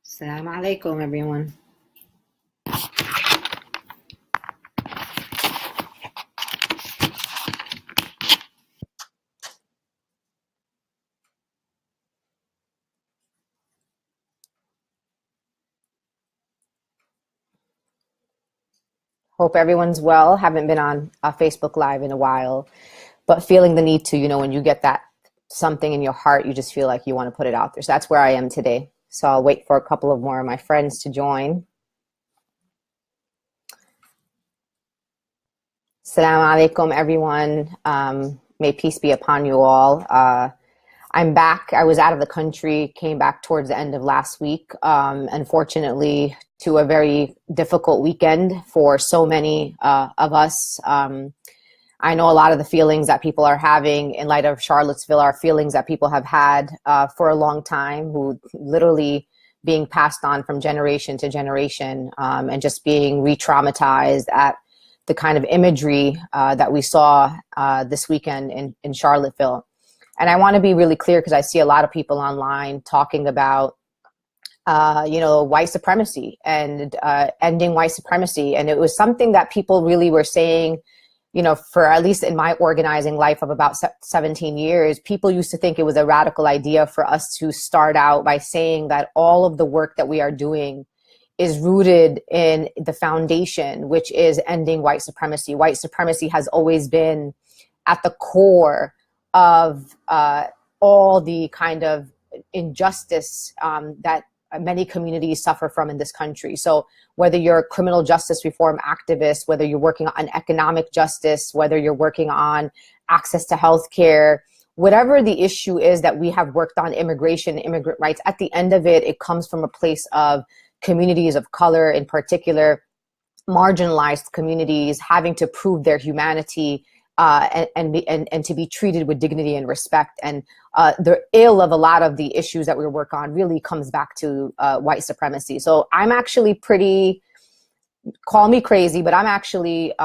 Assalamu alaikum, everyone. Hope everyone's well. Haven't been on a Facebook Live in a while, but feeling the need to, when you get that something in your heart, you just feel like you want to put it out there. So that's where I am today. So I'll wait for a couple of more of my friends to join. Assalamu alaikum, everyone. May peace be upon you all. I'm back. I was out of the country, came back towards the end of last week, unfortunately, to a very difficult weekend for so many of us. I know a lot of the feelings that people are having in light of Charlottesville are feelings that people have had for a long time, who literally being passed on from generation to generation, and just being re-traumatized at the kind of imagery that we saw this weekend in Charlottesville. And I want to be really clear, because I see a lot of people online talking about, white supremacy and ending white supremacy. And it was something that people really were saying, for at least in my organizing life of about 17 years, people used to think it was a radical idea for us to start out by saying that all of the work that we are doing is rooted in the foundation, which is ending white supremacy. White supremacy has always been at the core of all the kind of injustice that many communities suffer from in this country. So whether you're a criminal justice reform activist, whether you're working on economic justice, whether you're working on access to healthcare, whatever the issue is that we have worked on, immigration, immigrant rights, at the end of it, it comes from a place of communities of color, in particular, marginalized communities having to prove their humanity and to be treated with dignity and respect. And the ill of a lot of the issues that we work on really comes back to white supremacy. So I'm actually call me crazy, but I'm actually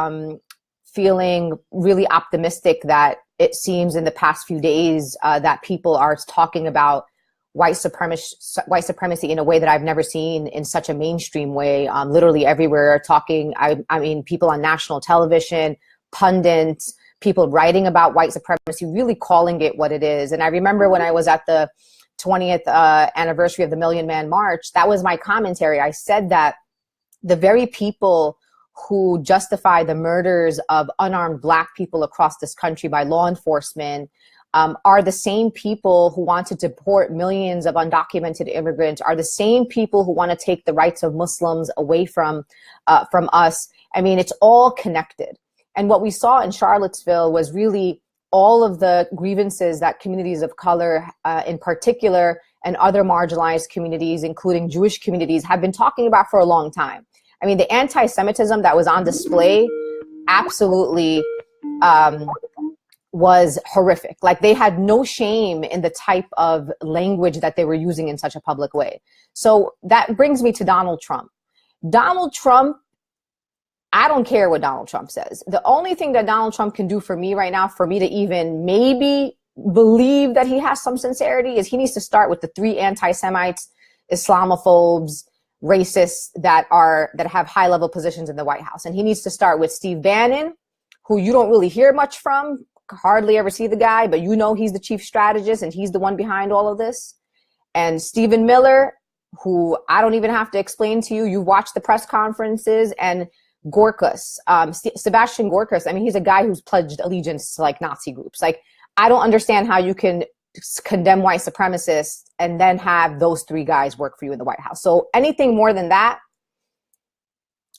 feeling really optimistic that it seems in the past few days that people are talking about white supremacy in a way that I've never seen in such a mainstream way. Literally everywhere talking, I mean, people on national television, pundits, people writing about white supremacy, really calling it what it is. And I remember when I was at the 20th anniversary of the Million Man March, that was my commentary. I said that the very people who justify the murders of unarmed Black people across this country by law enforcement are the same people who want to deport millions of undocumented immigrants, are the same people who want to take the rights of Muslims away from us. I mean, it's all connected. And what we saw in Charlottesville was really all of the grievances that communities of color in particular and other marginalized communities, including Jewish communities, have been talking about for a long time. I mean, the anti-Semitism that was on display absolutely was horrific. Like, they had no shame in the type of language that they were using in such a public way. So that brings me to Donald Trump. Donald Trump, I don't care what Donald Trump says. The only thing that Donald Trump can do for me right now, for me to even maybe believe that he has some sincerity, is he needs to start with the 3 anti-Semites, Islamophobes, racists that have high-level positions in the White House. And he needs to start with Steve Bannon, who you don't really hear much from, hardly ever see the guy, but he's the chief strategist and he's the one behind all of this. And Stephen Miller, who I don't even have to explain to you, you watch the press conferences, and Gorkas, Sebastian Gorkas, I mean, he's a guy who's pledged allegiance to like Nazi groups. Like, I don't understand how you can condemn white supremacists and then have those 3 guys work for you in the White House. So anything more than that,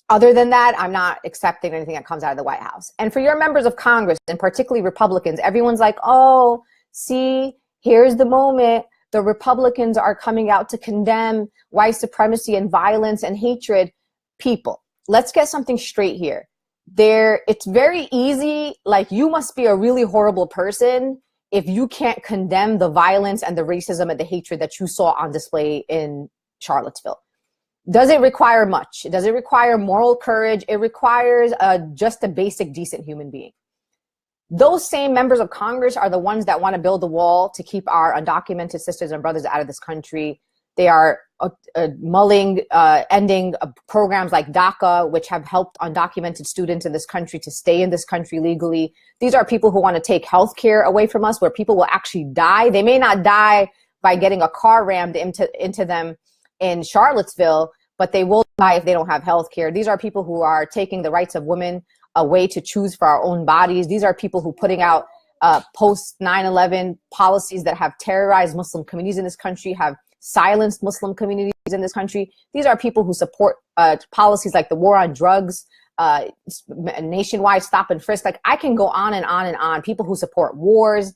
other than that, I'm not accepting anything that comes out of the White House. And for your members of Congress, and particularly Republicans, everyone's like, oh, see, here's the moment. The Republicans are coming out to condemn white supremacy and violence and hatred. People, let's get something straight here. It's very easy. Like, you must be a really horrible person if you can't condemn the violence and the racism and the hatred that you saw on display in Charlottesville. Does it require much? Does it require moral courage? It requires just a basic, decent human being. Those same members of Congress are the ones that want to build a wall to keep our undocumented sisters and brothers out of this country. They are ending programs like DACA, which have helped undocumented students in this country to stay in this country legally. These are people who want to take health care away from us, where people will actually die. They may not die by getting a car rammed into them in Charlottesville, but they will die if they don't have health care. These are people who are taking the rights of women away to choose for our own bodies. These are people who are putting out post 9/11 policies that have terrorized Muslim communities in this country, have silenced Muslim communities in this country. These are people who support policies like the war on drugs, nationwide stop and frisk. Like, I can go on and on and on. People who support wars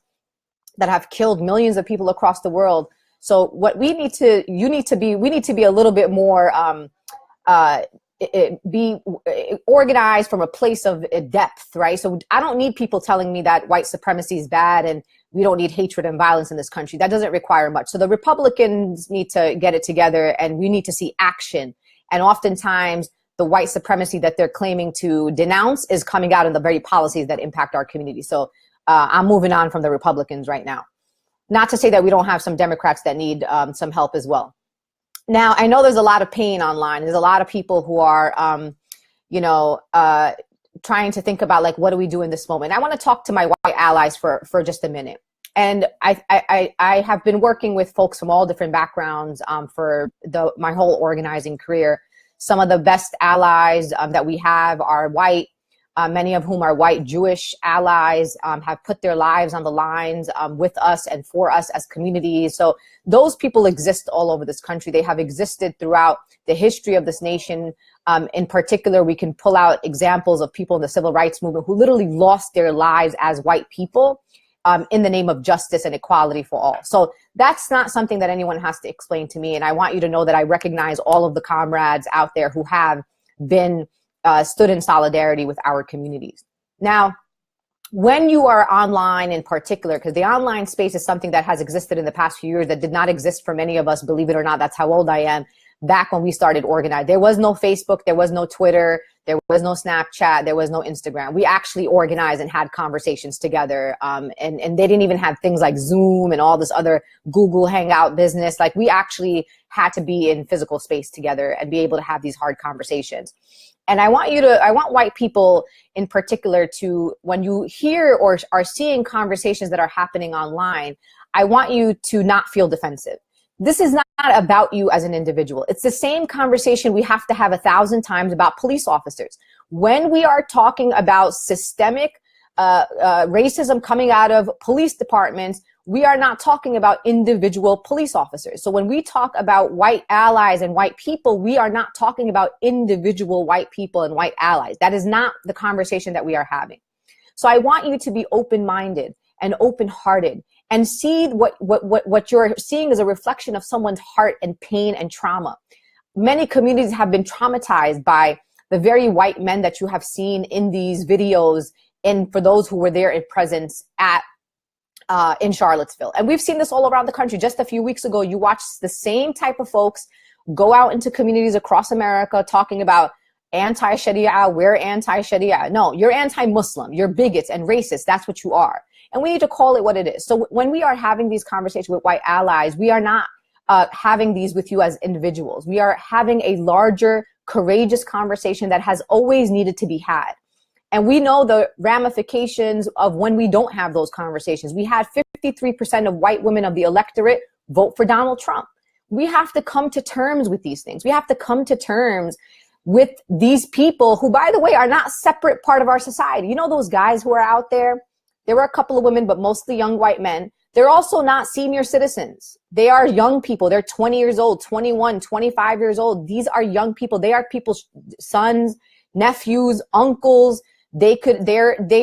that have killed millions of people across the world. So what we need to, we need to be a little bit more, be organized from a place of depth, right? So I don't need people telling me that white supremacy is bad and we don't need hatred and violence in this country. That doesn't require much. So the Republicans need to get it together, and we need to see action. And oftentimes the white supremacy that they're claiming to denounce is coming out in the very policies that impact our community. So I'm moving on from the Republicans right now. Not to say that we don't have some Democrats that need some help as well. Now, I know there's a lot of pain online. There's a lot of people who are, trying to think about, like, what do we do in this moment? I want to talk to my white allies for just a minute. And I have been working with folks from all different backgrounds for my whole organizing career. Some of the best allies that we have are white. Many of whom are white Jewish allies, have put their lives on the lines with us and for us as communities. So those people exist all over this country. They have existed throughout the history of this nation. In particular, we can pull out examples of people in the civil rights movement who literally lost their lives as white people in the name of justice and equality for all. So that's not something that anyone has to explain to me. And I want you to know that I recognize all of the comrades out there who have been stood in solidarity with our communities. Now, when you are online in particular, because the online space is something that has existed in the past few years that did not exist for many of us, believe it or not, that's how old I am, back when we started organizing. There was no Facebook, there was no Twitter, there was no Snapchat, there was no Instagram. We actually organized and had conversations together. And they didn't even have things like Zoom and all this other Google Hangout business. Like, we actually had to be in physical space together and be able to have these hard conversations. And I want white people in particular to, when you hear or are seeing conversations that are happening online, I want you to not feel defensive. This is not about you as an individual. It's the same conversation we have to have 1,000 times about police officers. When we are talking about systemic racism coming out of police departments, we are not talking about individual police officers. So when we talk about white allies and white people, we are not talking about individual white people and white allies. That is not the conversation that we are having. So I want you to be open-minded and open-hearted and see what you're seeing as a reflection of someone's heart and pain and trauma. Many communities have been traumatized by the very white men that you have seen in these videos, and for those who were there in presence in Charlottesville. And we've seen this all around the country. Just a few weeks ago, you watched the same type of folks go out into communities across America talking about anti-Sharia, we're anti-Sharia. No, you're anti-Muslim, you're bigots and racist. That's what you are. And we need to call it what it is. So when we are having these conversations with white allies, we are not having these with you as individuals. We are having a larger, courageous conversation that has always needed to be had. And we know the ramifications of when we don't have those conversations. We had 53% of white women of the electorate vote for Donald Trump. We have to come to terms with these things. We have to come to terms with these people who, by the way, are not separate part of our society. You know those guys who are out there? There were a couple of women, but mostly young white men. They're also not senior citizens. They are young people. They're 20 years old, 21, 25 years old. These are young people. They are people's sons, nephews, uncles. They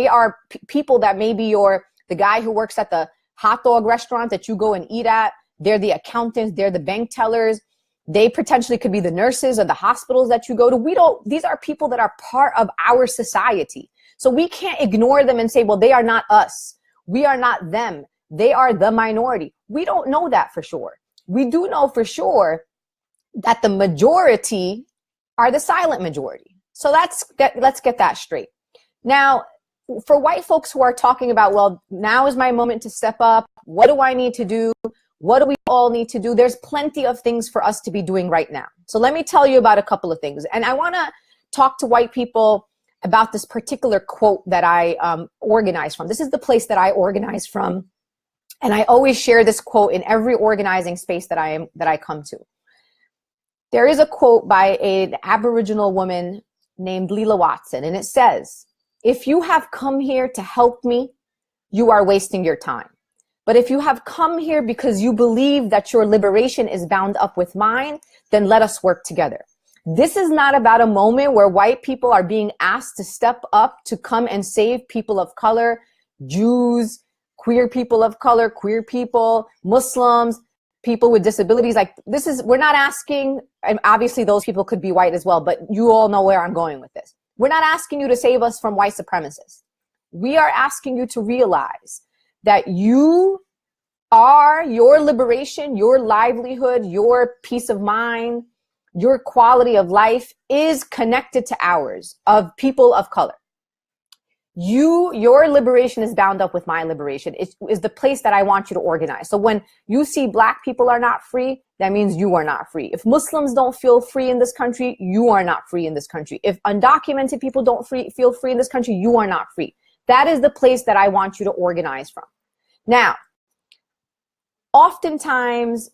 are people that maybe the guy who works at the hot dog restaurant that you go and eat at. They're the accountants. They're the bank tellers. They potentially could be the nurses of the hospitals that you go to. These are people that are part of our society. So we can't ignore them and say, well, they are not us. We are not them. They are the minority. We don't know that for sure. We do know for sure that the majority are the silent majority. So let's get that straight. Now, for white folks who are talking about, well, now is my moment to step up. What do I need to do? What do we all need to do? There's plenty of things for us to be doing right now. So let me tell you about a couple of things. And I want to talk to white people about this particular quote that I organized from. This is the place that I organize from. And I always share this quote in every organizing space that I come to. There is a quote by an Aboriginal woman named Leela Watson, and it says, "If you have come here to help me, you are wasting your time. But if you have come here because you believe that your liberation is bound up with mine, then let us work together." This is not about a moment where white people are being asked to step up to come and save people of color, Jews, queer people of color, queer people, Muslims, people with disabilities. Like, this is, we're not asking, and obviously those people could be white as well, but you all know where I'm going with this. We're not asking you to save us from white supremacists. We are asking you to realize that you are, your liberation, your livelihood, your peace of mind, your quality of life is connected to ours, of people of color. Your liberation is bound up with my liberation. It is the place that I want you to organize. So when you see black people are not free, that means you are not free. If Muslims don't feel free in this country, you are not free in this country. If undocumented people don't feel free in this country, you are not free. That is the place that I want you to organize from. Now, oftentimes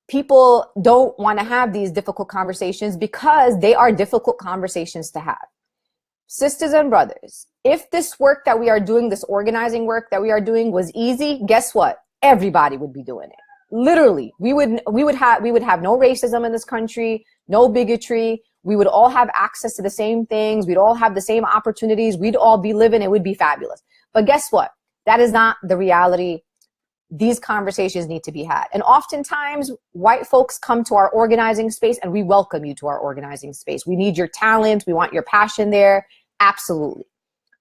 people don't want to have these difficult conversations because they are difficult conversations to have. Sisters and brothers, if this work that we are doing, this organizing work that we are doing was easy, guess what? Everybody would be doing it. Literally, we would have no racism in this country, no bigotry. We would all have access to the same things. We'd all have the same opportunities. We'd all be living. It would be fabulous. But guess what? That is not the reality. These conversations need to be had. And oftentimes, white folks come to our organizing space, and we welcome you to our organizing space. We need your talent. We want your passion there. Absolutely.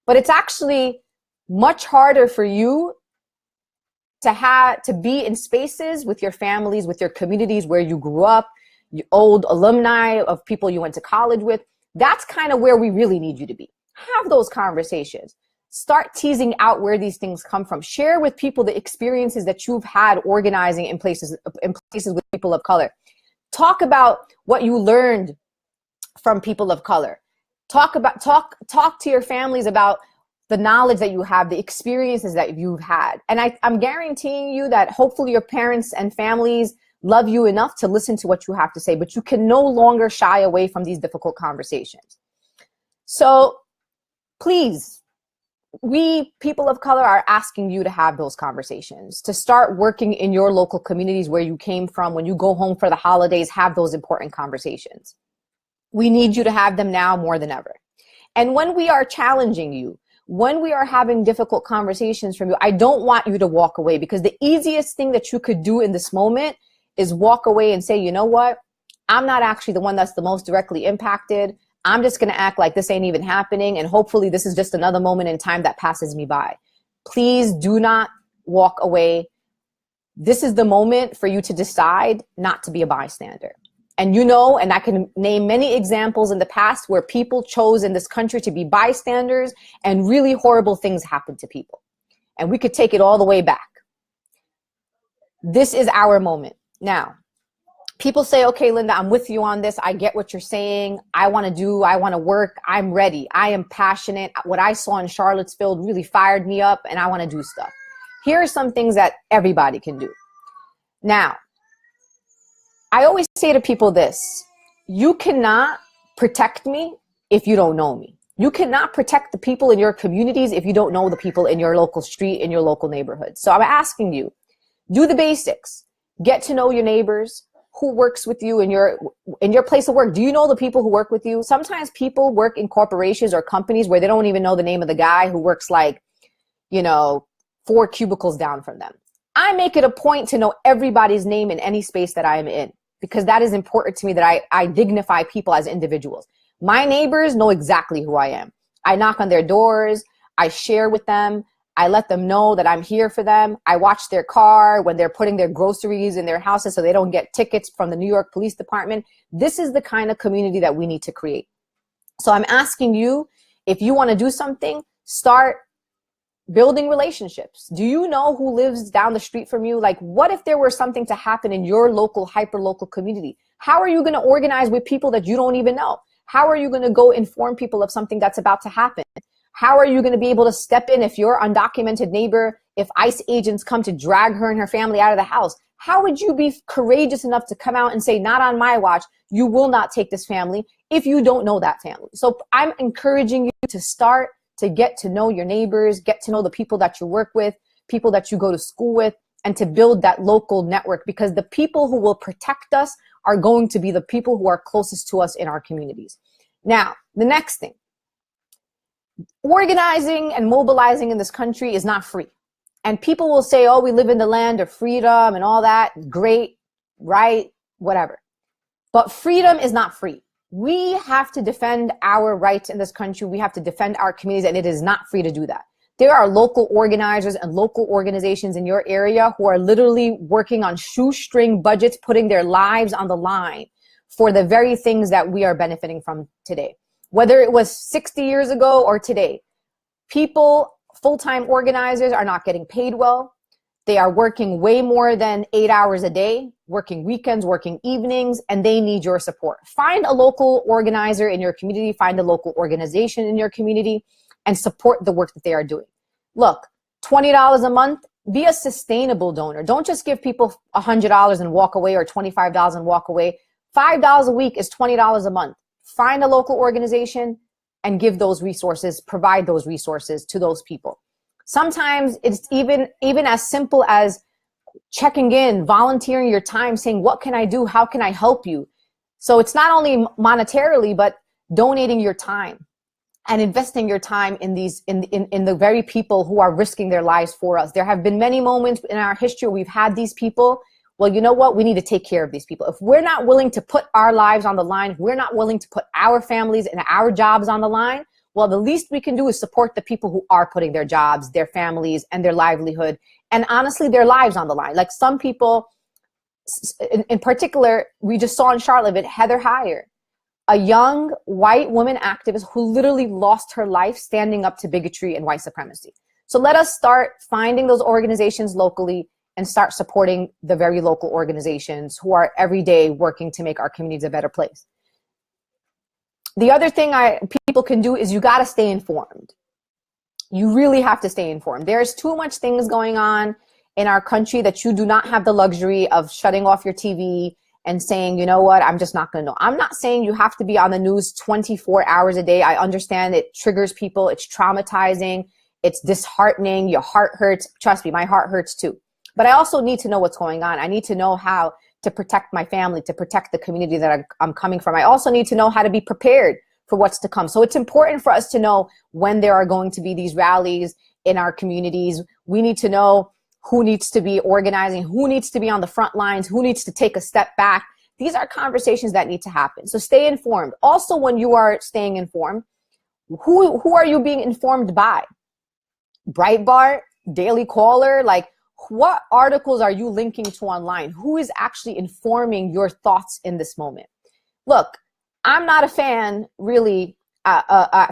But it's actually much harder for you to be in spaces with your families, with your communities where you grew up, old alumni of people you went to college with. That's kind of where we really need you to be. Have those conversations. Start teasing out where these things come from. Share with people the experiences that you've had organizing in places with people of color. Talk about what you learned from people of color. Talk to your families about the knowledge that you have, the experiences that you've had. And I'm guaranteeing you that hopefully your parents and families love you enough to listen to what you have to say, but you can no longer shy away from these difficult conversations. So please, we people of color are asking you to have those conversations, to start working in your local communities where you came from. When you go home for the holidays, have those important conversations. We need you to have them now more than ever. And when we are challenging you, when we are having difficult conversations from you, I don't want you to walk away, because the easiest thing that you could do in this moment is walk away and say, you know what? I'm not actually the one that's the most directly impacted. I'm just going to act like this ain't even happening, and hopefully this is just another moment in time that passes me by. Please do not walk away. This is the moment for you to decide not to be a bystander. And you know, and I can name many examples in the past where people chose in this country to be bystanders and really horrible things happened to people. And we could take it all the way back. This is our moment. Now, people say, okay, Linda, I'm with you on this. I get what you're saying. I want to work. I'm ready. I am passionate. What I saw in Charlottesville really fired me up, and I want to do stuff. Here are some things that everybody can do. Now, I always say to people this: you cannot protect me if you don't know me. You cannot protect the people in your communities if you don't know the people in your local street, in your local neighborhood. So I'm asking you, do the basics. Get to know your neighbors. Who works with you in your place of work? Do you know the people who work with you? Sometimes people work in corporations or companies where they don't even know the name of the guy who works, like, 4 cubicles down from them. I make it a point to know everybody's name in any space that I am in, because that is important to me, that I dignify people as individuals. My neighbors know exactly who I am. I knock on their doors. I share with them. I let them know that I'm here for them. I watch their car when they're putting their groceries in their houses so they don't get tickets from the New York Police Department. This is the kind of community that we need to create. So I'm asking you, if you want to do something, start building relationships. Do you know who lives down the street from you? Like, what if there were something to happen in your local, hyper-local community? How are you going to organize with people that you don't even know? How are you going to go inform people of something that's about to happen? How are you going to be able to step in if your undocumented neighbor, if ICE agents come to drag her and her family out of the house? How would you be courageous enough to come out and say, not on my watch, you will not take this family if you don't know that family? So I'm encouraging you to start to get to know your neighbors, get to know the people that you work with, people that you go to school with, and to build that local network, because the people who will protect us are going to be the people who are closest to us in our communities. Now, the next thing, organizing and mobilizing in this country is not free. And people will say, oh, we live in the land of freedom and all that. Great, right, whatever. But freedom is not free. We have to defend our rights in this country. We have to defend our communities, and it is not free to do that. There are local organizers and local organizations in your area who are literally working on shoestring budgets, putting their lives on the line for the very things that we are benefiting from today. Whether it was 60 years ago or today, people, full-time organizers are not getting paid well. They are working way more than 8 hours a day, working weekends, working evenings, and they need your support. Find a local organizer in your community, find a local organization in your community, and support the work that they are doing. Look, $20 a month, be a sustainable donor. Don't just give people $100 and walk away, or $25 and walk away. $5 a week is $20 a month. Find a local organization and give those resources, provide those resources to those people. Sometimes it's even as simple as checking in, volunteering your time, saying, what can I do? How can I help you? So it's not only monetarily, but donating your time and investing your time in the very people who are risking their lives for us. There have been many moments in our history where we've had these people. Well, you know what? We need to take care of these people. If we're not willing to put our lives on the line, if we're not willing to put our families and our jobs on the line, well, the least we can do is support the people who are putting their jobs, their families, and their livelihood, and honestly, their lives on the line. Like some people, in particular, we just saw in Charlotte, Heather Heyer, a young white woman activist who literally lost her life standing up to bigotry and white supremacy. So let us start finding those organizations locally and start supporting the very local organizations who are every day working to make our communities a better place. The other thing people can do is you got to stay informed. You really have to stay informed. There's too much things going on in our country that you do not have the luxury of shutting off your TV and saying, you know what, I'm just not going to know. I'm not saying you have to be on the news 24 hours a day. I understand it triggers people. It's traumatizing. It's disheartening. Your heart hurts. Trust me, my heart hurts too. But I also need to know what's going on. I need to know how to protect my family, to protect the community that I'm coming from. I also need to know how to be prepared for what's to come. So it's important for us to know when there are going to be these rallies in our communities. We need to know who needs to be organizing, who needs to be on the front lines, who needs to take a step back. These are conversations that need to happen. So stay informed. Also, when you are staying informed, who are you being informed by? Breitbart, Daily Caller, like, what articles are you linking to online? Who is actually informing your thoughts in this moment? Look, I'm not a fan, really.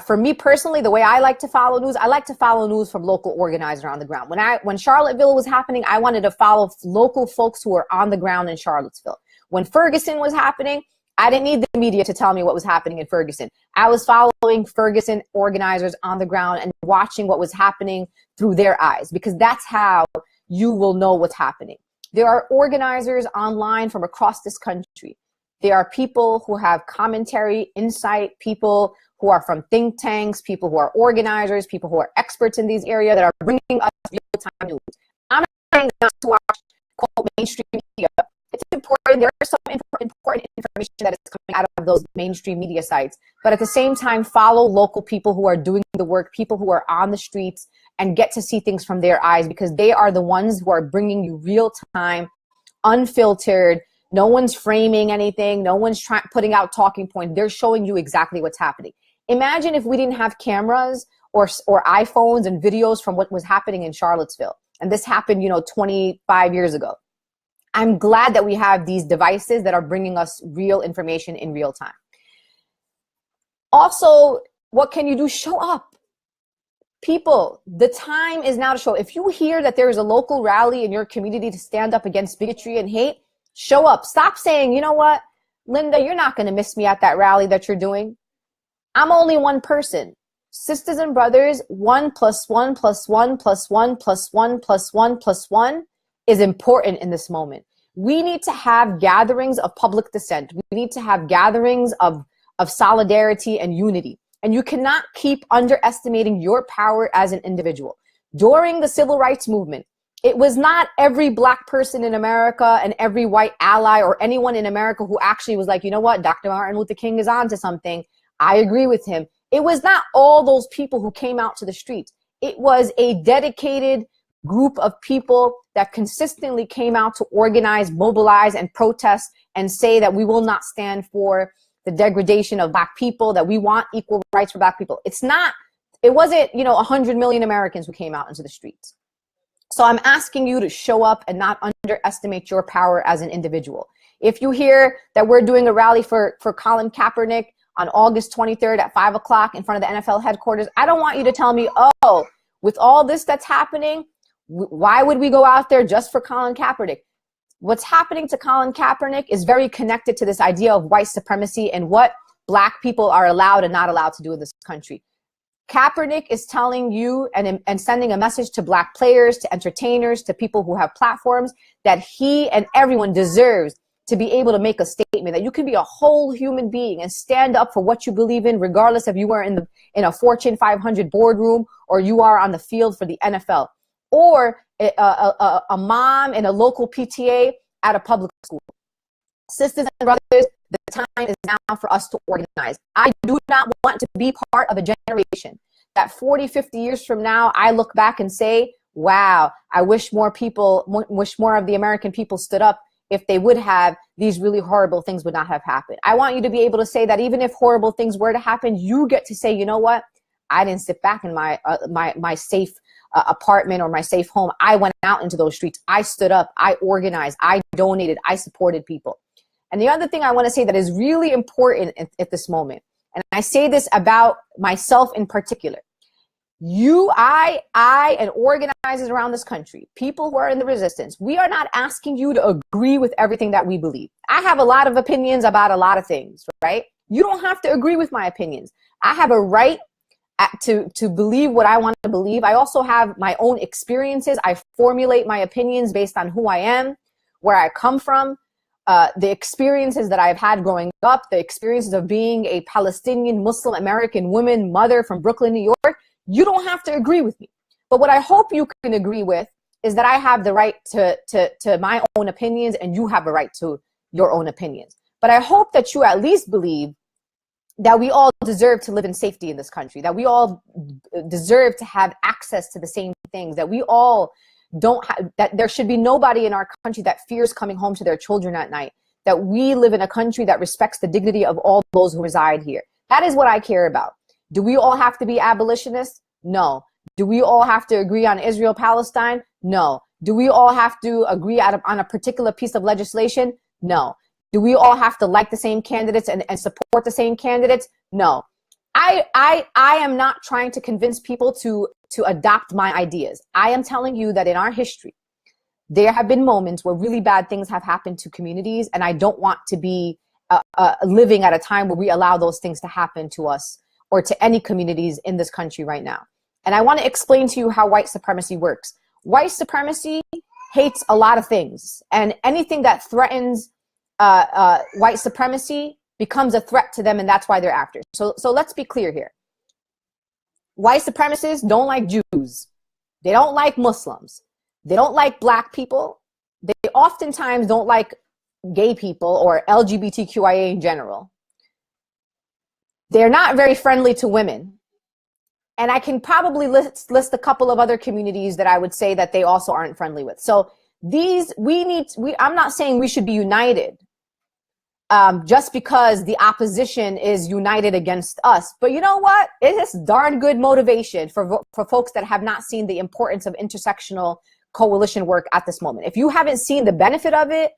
For me personally, the way I like to follow news, I like to follow news from local organizers on the ground. When Charlottesville was happening, I wanted to follow local folks who were on the ground in Charlottesville. When Ferguson was happening, I didn't need the media to tell me what was happening in Ferguson. I was following Ferguson organizers on the ground and watching what was happening through their eyes, because that's how you will know what's happening. There are organizers online from across this country. There are people who have commentary, insight, people who are from think tanks, people who are organizers, people who are experts in these areas that are bringing us real-time news. I'm not saying not to watch, quote, mainstream media. It's important. There is some important information that is coming out of those mainstream media sites. But at the same time, follow local people who are doing the work, people who are on the streets, and get to see things from their eyes, because they are the ones who are bringing you real-time, unfiltered. No one's framing anything. No one's putting out talking points. They're showing you exactly what's happening. Imagine if we didn't have cameras or iPhones and videos from what was happening in Charlottesville. And this happened, 25 years ago. I'm glad that we have these devices that are bringing us real information in real time. Also, what can you do? Show up. People, the time is now to show. If you hear that there is a local rally in your community to stand up against bigotry and hate, show up. Stop saying, you know what, Linda, you're not going to miss me at that rally that you're doing. I'm only one person. Sisters and brothers, 1 + 1 + 1 + 1 + 1 + 1 + 1 is important in this moment. We need to have gatherings of public dissent. We need to have gatherings of solidarity and unity. And you cannot keep underestimating your power as an individual. During the civil rights movement, it was not every black person in America and every white ally or anyone in America who actually was like, you know what, Dr. Martin Luther King is on to something. I agree with him. It was not all those people who came out to the streets. It was a dedicated group of people that consistently came out to organize, mobilize, and protest and say that we will not stand for the degradation of black people, that we want equal rights for black people. It wasn't, 100 million Americans who came out into the streets. So I'm asking you to show up and not underestimate your power as an individual. If you hear that we're doing a rally for Colin Kaepernick on August 23rd at 5 o'clock in front of the NFL headquarters, I don't want you to tell me, oh, with all this that's happening, why would we go out there just for Colin Kaepernick? What's happening to Colin Kaepernick is very connected to this idea of white supremacy and what black people are allowed and not allowed to do in this country. Kaepernick is telling you and sending a message to black players, to entertainers, to people who have platforms, that he and everyone deserves to be able to make a statement, that you can be a whole human being and stand up for what you believe in, regardless if you are in a Fortune 500 boardroom or you are on the field for the NFL, or a mom in a local PTA at a public school. Sisters and brothers, the time is now for us to organize. I do not want to be part of a generation that 40, 50 years from now, I look back and say, wow, I wish more of the American people stood up. If they would have, these really horrible things would not have happened. I want you to be able to say that even if horrible things were to happen, you get to say, you know what? I didn't sit back in my safe apartment or my safe home. I went out into those streets. I stood up. I organized. I donated. I supported people. And the other thing I want to say that is really important at this moment, and I say this about myself in particular, I, and organizers around this country, people who are in the resistance, we are not asking you to agree with everything that we believe. I have a lot of opinions about a lot of things, right? You don't have to agree with my opinions. I have a right to believe what I want to believe. I also have my own experiences. I formulate my opinions based on who I am, where I come from, the experiences that I've had growing up, the experiences of being a Palestinian Muslim American woman, mother from Brooklyn, New York. You don't have to agree with me. But what I hope you can agree with is that I have the right to my own opinions, and you have a right to your own opinions. But I hope that you at least believe that we all deserve to live in safety in this country, that we all deserve to have access to the same things, that we all don't have, that there should be nobody in our country that fears coming home to their children at night, that we live in a country that respects the dignity of all those who reside here. That is what I care about. Do we all have to be abolitionists? No. Do we all have to agree on Israel-Palestine? No. Do we all have to agree on a particular piece of legislation? No. Do we all have to like the same candidates and support the same candidates? No. I am not trying to convince people to adopt my ideas. I am telling you that in our history, there have been moments where really bad things have happened to communities, and I don't want to be living at a time where we allow those things to happen to us or to any communities in this country right now. And I want to explain to you how white supremacy works. White supremacy hates a lot of things, and anything that threatens white supremacy becomes a threat to them, and that's why they're after. So let's be clear here. White supremacists don't like Jews. They don't like Muslims. They don't like black people. They oftentimes don't like gay people or LGBTQIA in general. They're not very friendly to women. And I can probably list a couple of other communities that I would say that they also aren't friendly with. So I'm not saying we should be united just because the opposition is united against us. But you know what? It is darn good motivation for folks that have not seen the importance of intersectional coalition work at this moment. If you haven't seen the benefit of it,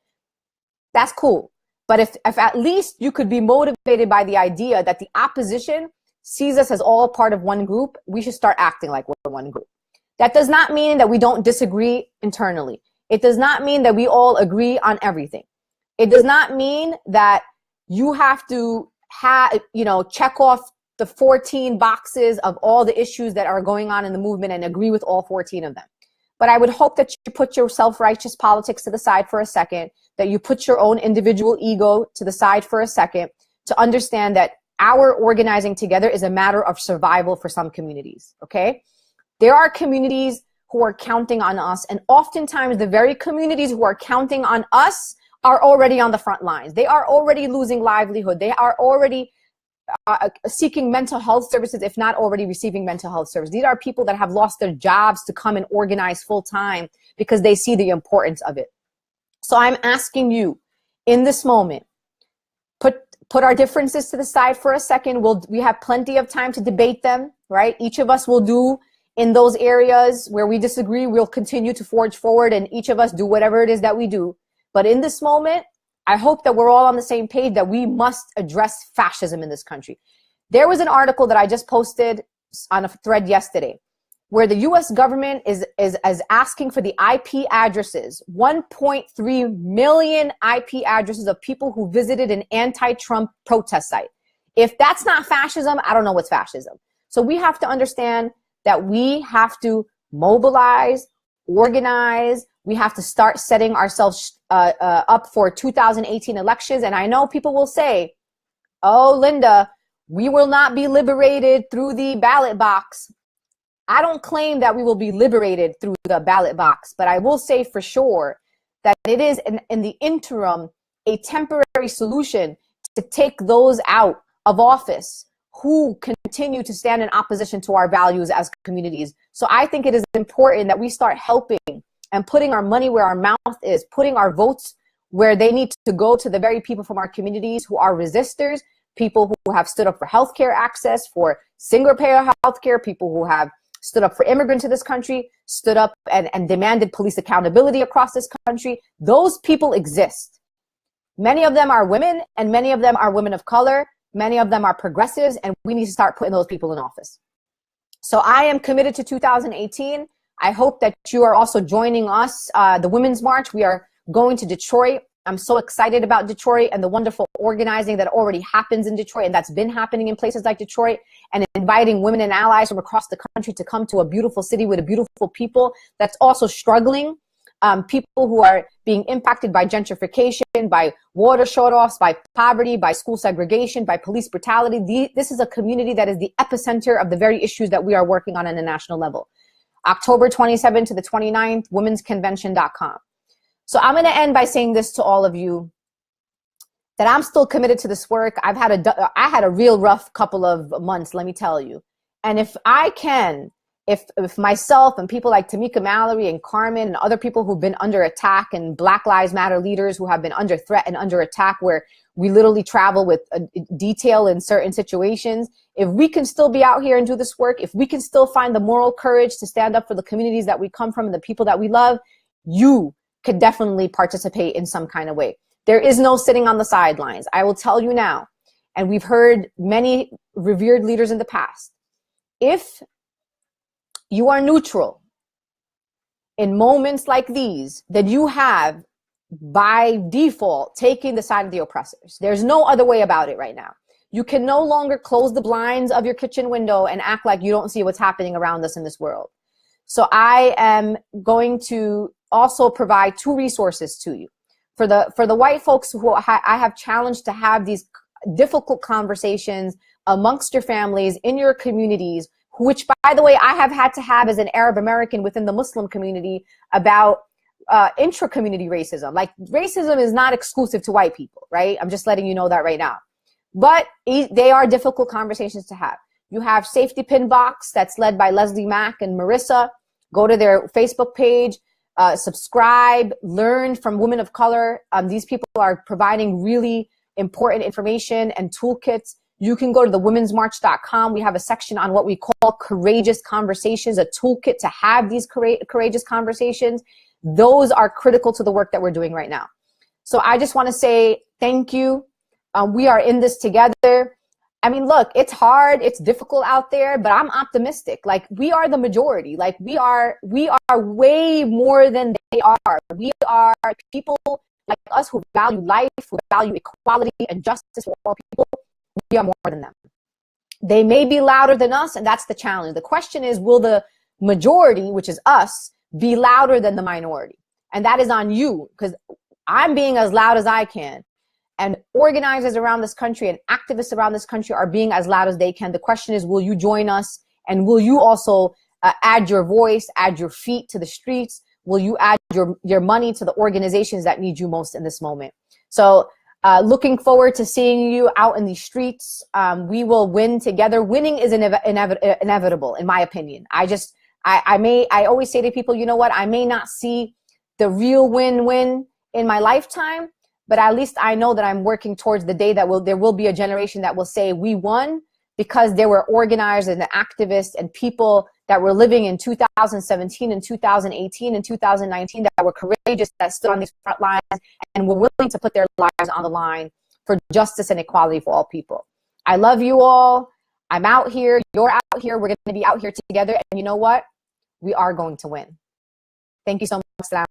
that's cool. But if at least you could be motivated by the idea that the opposition sees us as all part of one group, we should start acting like we're one group. That does not mean that we don't disagree internally. It does not mean that we all agree on everything. It does not mean that you have to check off the 14 boxes of all the issues that are going on in the movement and agree with all 14 of them. But I would hope that you put your self-righteous politics to the side for a second, that you put your own individual ego to the side for a second, to understand that our organizing together is a matter of survival for some communities, okay? There are communities who are counting on us, and oftentimes the very communities who are counting on us are already on the front lines. They are already losing livelihood. They are already seeking mental health services, if not already receiving mental health services. These are people that have lost their jobs to come and organize full time because they see the importance of it. So I'm asking you in this moment, put our differences to the side for a second. We have plenty of time to debate them, right? Each of us will do in those areas where we disagree, we'll continue to forge forward, and each of us do whatever it is that we do. But in this moment, I hope that we're all on the same page that we must address fascism in this country. There was an article that I just posted on a thread yesterday where the US government is asking for the IP addresses, 1.3 million IP addresses of people who visited an anti-Trump protest site. If that's not fascism, I don't know what's fascism. So we have to understand that we have to mobilize, organize. We have to start setting ourselves up for 2018 elections. And I know people will say, oh, Linda, we will not be liberated through the ballot box. I don't claim that we will be liberated through the ballot box, but I will say for sure that it is in the interim a temporary solution to take those out of office who continue to stand in opposition to our values as communities. So I think it is important that we start helping and putting our money where our mouth is, putting our votes where they need to go, to the very people from our communities who are resistors, people who have stood up for healthcare access, for single-payer healthcare, people who have stood up for immigrants to this country, stood up and demanded police accountability across this country. Those people exist. Many of them are women, and many of them are women of color. Many of them are progressives, and we need to start putting those people in office. So I am committed to 2018. I hope that you are also joining us, the Women's March. We are going to Detroit. I'm so excited about Detroit and the wonderful organizing that already happens in Detroit, and that's been happening in places like Detroit, and inviting women and allies from across the country to come to a beautiful city with a beautiful people that's also struggling. People who are being impacted by gentrification, by water shut-offs, by poverty, by school segregation, by police brutality. This is a community that is the epicenter of the very issues that we are working on a national level. October 27th to the 29th, womensconvention.com. So I'm going to end by saying this to all of you, that I'm still committed to this work. I had a real rough couple of months, let me tell you. And if I can, if myself and people like Tamika Mallory and Carmen and other people who've been under attack, and Black Lives Matter leaders who have been under threat and under attack, where we literally travel with detail in certain situations, if we can still be out here and do this work, if we can still find the moral courage to stand up for the communities that we come from and the people that we love, you could definitely participate in some kind of way. There is no sitting on the sidelines. I will tell you now, and we've heard many revered leaders in the past, if you are neutral in moments like these, then you have, by default, taken the side of the oppressors. There's no other way about it right now. You can no longer close the blinds of your kitchen window and act like you don't see what's happening around us in this world. So I am going to also provide 2 resources to you. For the white folks who I have challenged to have these difficult conversations amongst your families, in your communities, which, by the way, I have had to have as an Arab American within the Muslim community, about intra-community racism. Like, racism is not exclusive to white people, right? I'm just letting you know that right now. But they are difficult conversations to have. You have Safety Pin Box, that's led by Leslie Mack and Marissa. Go to their Facebook page, subscribe, learn from women of color. These people are providing really important information and toolkits. You can go to thewomensmarch.com. We have a section on what we call courageous conversations, a toolkit to have these courageous conversations. Those are critical to the work that we're doing right now. So I just want to say thank you. We are in this together. I mean, look, it's hard, it's difficult out there, but I'm optimistic. Like, we are the majority. Like, we are way more than they are. We are people like us who value life, who value equality and justice for all people. We are more than them. They may be louder than us, and that's the challenge. The question is, will the majority, which is us, be louder than the minority? And that is on you, because I'm being as loud as I can. And organizers around this country and activists around this country are being as loud as they can. The question is, will you join us? And will you also add your voice, add your feet to the streets? Will you add your money to the organizations that need you most in this moment? So looking forward to seeing you out in the streets. We will win together. Winning is inevitable, in my opinion. I always say to people, you know what? I may not see the real win-win in my lifetime, but at least I know that I'm working towards the day that there will be a generation that will say we won, because there were organizers and activists and people that were living in 2017 and 2018 and 2019 that were courageous, that stood on these front lines and were willing to put their lives on the line for justice and equality for all people. I love you all. I'm out here. You're out here. We're going to be out here together. And you know what? We are going to win. Thank you so much.